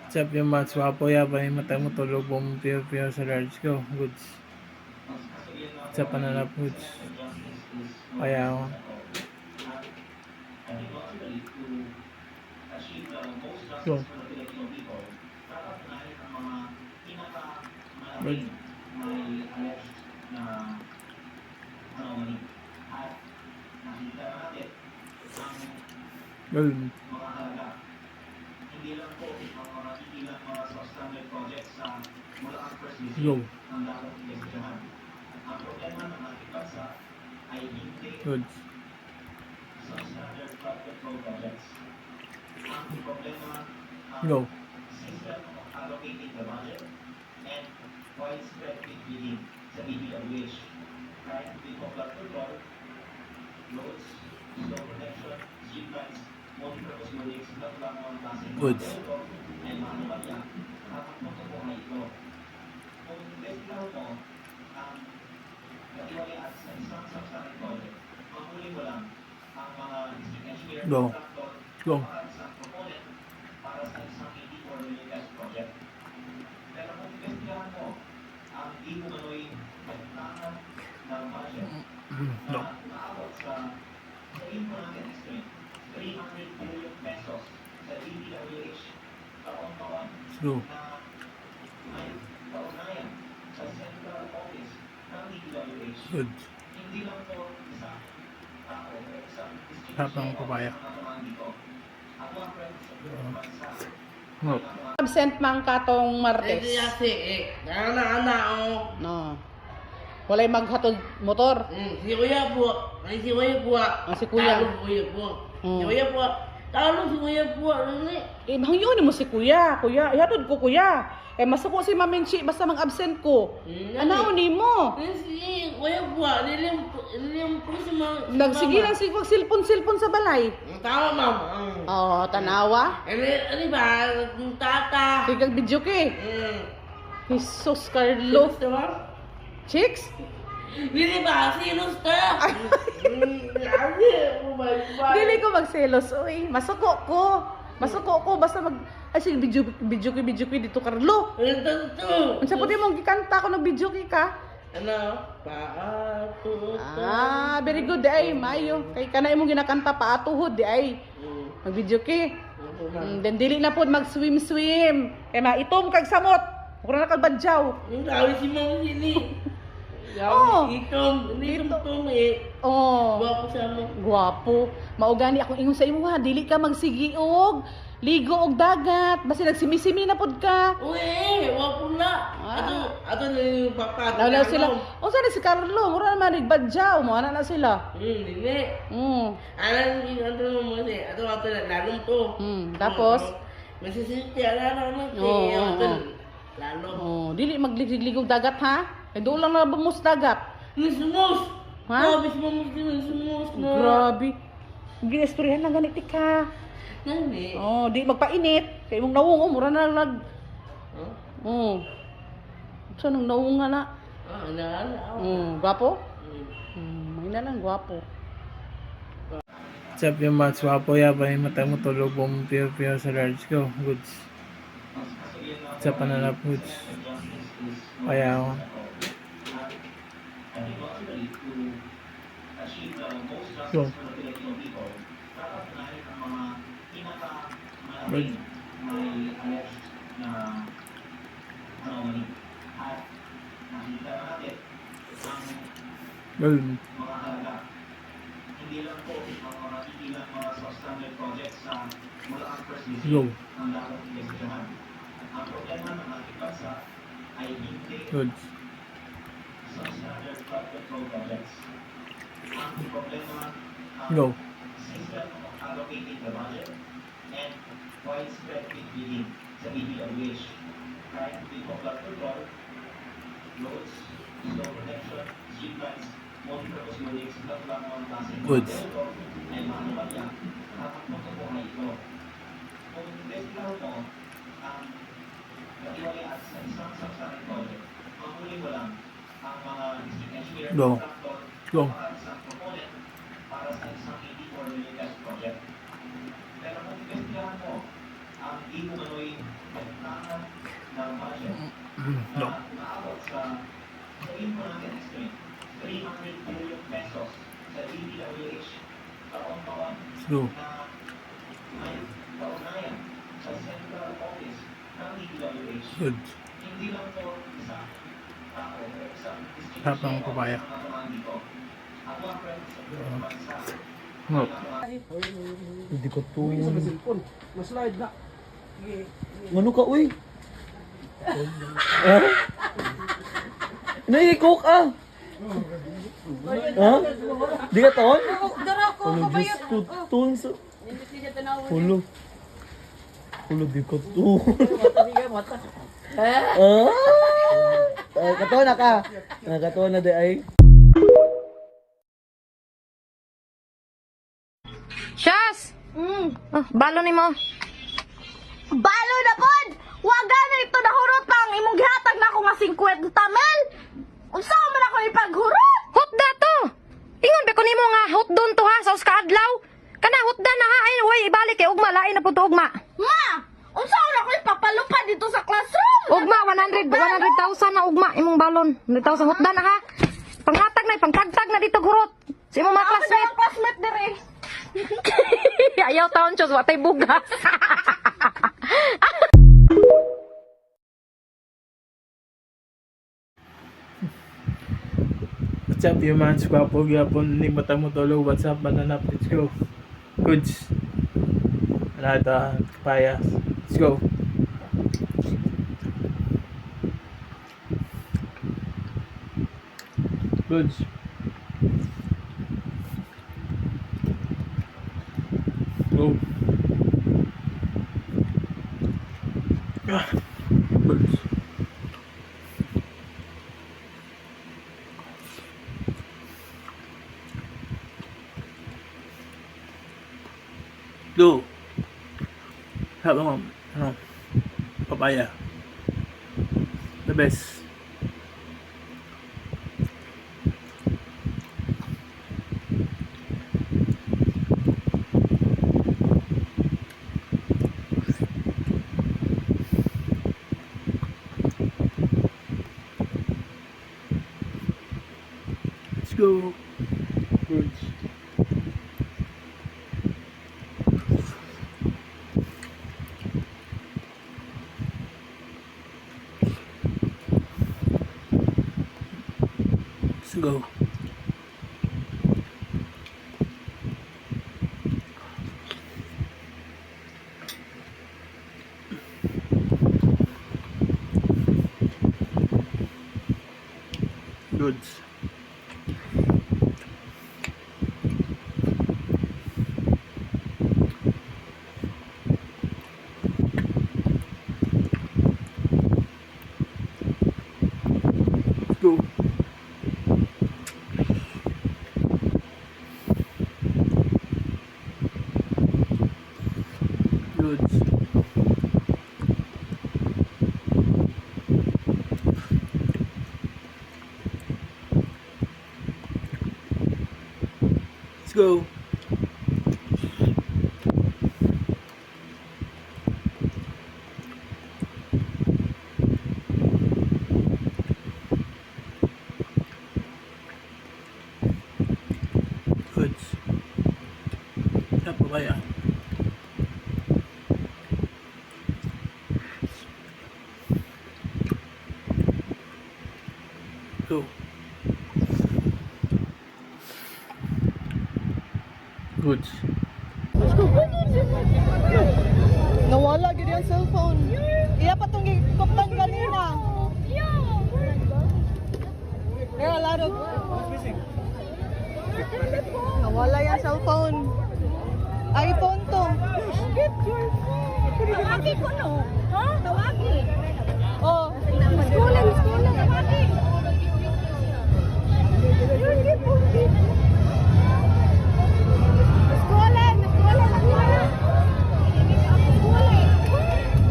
Chap yung match, wapo ya ba yung mata mo tulog mo piyo-piyo sa large ko. Goods. Chap na na goods. Kaya ako. Go. Good. Good. Go. Good. Go. Goods. Go. Go. No. Go. Good. Habang papaya. No. Absent man ka tong Martes. Kasi ana oh. No. Walay maghatod motor. Si Kuya po. Ay si Kuya po. Si Kuya. Talo si Kuya po. Si Kuya po. Talo si Kuya po. Eh, mahangyon mo si Kuya. Kuya, ihatod ko Kuya. Eh, masuko si Maminchi basta mag-absent ko. Anaw ni mo. Si Kuya po. Nilim po si Mama. Sige lang si cellphone sa balay. Tama, Mama. Oh, tanawa. Ano ba? Tata. Sige video kay. Jesus Carlo. Diba? Chicks? Hindi ba? Sinus ka? Lagi. Oh my God. Dili ko magselos. Uy, masuko ko. Masuko ko basta mag ay sige video ko dito Carlo. Ito. Unsa pud imong gikanta ko nag video ka? Ano? Paatuto. Very good di ay maayo. Kay kana imong ginakanta pa atuhod di ay. Mag video ki. Then dili na pud mag swim. Kay maitom kag samot. Mura na kag badyaw. Ang tawag si Mama Sili. Oh. Hindi itong eh. Oh. Gwapo siya mo. Gwapo. Maugani akong ingon sa imo ha, dili ka magsigiog. Ligo og dagat, basta nagsimisimi na pod ka. Uy, gwapo na. Ato na yung papa. Nawala sila. O sana si Carlo, mura naman nagbadyaw mo, ana na sila. Dili. Alam mo mo eh. Ato na lalong to. Tapos Masisiti ala na lalo. Dili magliglig og dagat ha. Kay doon lang na bumus dagat. Nisumos. Ha? Grabe si Mama Sili, nisumos na. Grabe. Ginistoryahan na ganiti ka. Nani? Di magpainit. Kay imong nawong mura na nag. So nang nawong nga na. Gwapo? May na lang gwapo. Chap yung match, wapo ya ba yung mata mo tulog mo piyo-piyo sa large ko. Goods. Chap na na goods. Kaya ako. Go. Good. Good. Go. Good. Go. Goods. Go. Go. No. Let's go. Good. Sarap ng papaya. No. Hindi ko to. Maslide na. Ano ka, uy? Ah? Naikok ah! Ha? Di ka taon? Ano, Diyos ko, taon sa... Hulo. Hulo, di ko to. Ah! Kataon na ka. Kataon na di ay. Shas! Balo ni mo. Balo na pod! Waga na ito nahurot pang imong gihatag na ako nga 50 tamel! Unsa man ako ipaghurot? Hutda to! Ingon ba ko nimo nga hutdon to ha sa uskadlaw? Kana hutda na ha ay way ibalik kay ugma lain na pud to ugma. Ma! Unsa man ako ipapalupad dito sa classroom? Ugma 100,000 na ugma imong balon. 100,000 hutda na ha. Panghatag na pangtagtag na dito gurot. Sa imong mga Ako classmate. na classmate dire. Ayaw taon chos watay bugas. What's up, yung man? Squapo, gyapon, ni mata mo tolo. What's up, banana? Let's go. Goods. Nada, papaya. Let's go. Goods. Go. Goods. Do. Have ano, papaya. The best. Let's go. Good. Let's go. Goods. Let's go. Goods. Let's go. Goods. Apa kaya? Go. Goods. Nawala gid yung cellphone. Iya pa tong gikoptan kanina. There are a lot of nawala yung cellphone. iPhone to. Tawagi ko no. Ha? Tawagi. Oh. Schooling. Tawagi.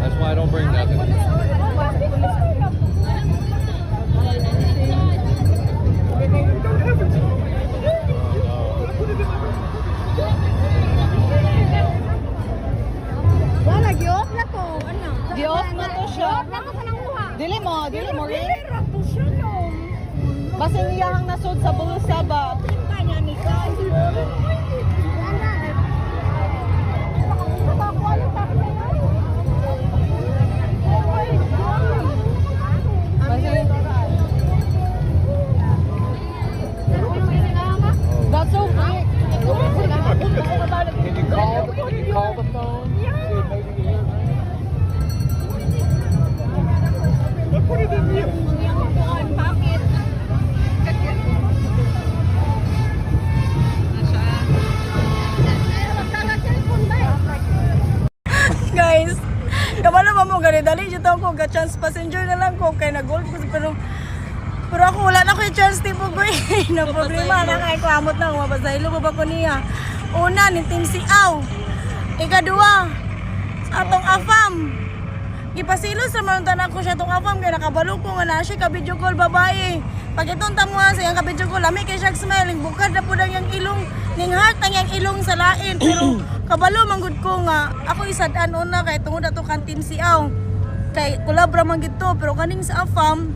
That's why I don't bring nothing. Wala, gi-off na to. Ano? Gi-off na to siya. Gi-off na to sa nanguha. Dili mo rin. Basta niyahang nasod sa bulsa ba? That's so quick. Can you call the phone? Guys, kabalo ba mo gani dali jud ako ga chance passenger na lang ko kay nag-gold ko pero ako wala na ko yung chance tipo ko na problema na kay ko amot na mabasahilo ko ba ko niya. Una ni Team Siaw. Ikaduha sa atong afam. Gipasilos sa man tanan ko siya tong afam kay nakabalo ko nga na siya ka video call babae. Pag itong tamuha sa iyang ka video call lami kay siya smiling bukad na pud ang iyang ilong ning heart ang iyang ilong sa lain pero kabalo manggod ko nga ako isad-an una kay tungod ato kan Team Siaw. Kay kulabra man gid to pero kaning sa afam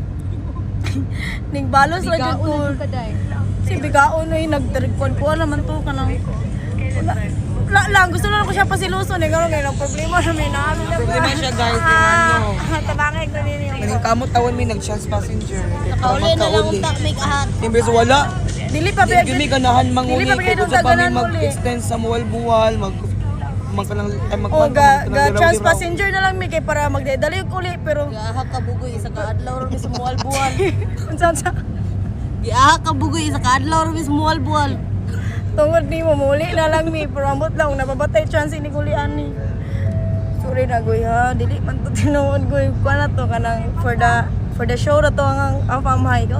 ning balos ra jud ko. Si bigaon ay nagtrikon ko naman to kanang wala lang gusto lang ko siya pasiluson eh karon kay problema na may naami na Problema siya guys, tingnan nyo. tabangay ko nini Maning kamot tawan mi nag-chance passenger. Kauli na lang unta may kahat. Imbes wala. Dili pa ba Gimi ganahan manguli Dili pa kay bigay kung sa nung kami tagalan muli. mag-extend sa muwal-buwal, o ga trans passenger na lang mi kay para magdadali og uli pero Giaha ka bugoy isa ka adlaw ro sa mual-bual. unsa Giaha ka bugoy isa ka adlaw ro sa mual-bual. tungod ni mo muli na lang mi pero ambot lang napabatay chance ni kulian ni. Sorry na goy ha, dili man to tinuod goy kuan na to kanang for the show ra to ang pamhay ko.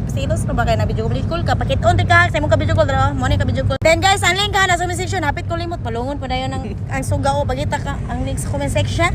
Silos na ba kay na video call ka pakit-on ka sa imong ka video call ra mo ni ka video call. Then guys, ang link ha na sa comment section hapit ko limot palungon pa dayon ang suga o pagita ka ang link sa comment section.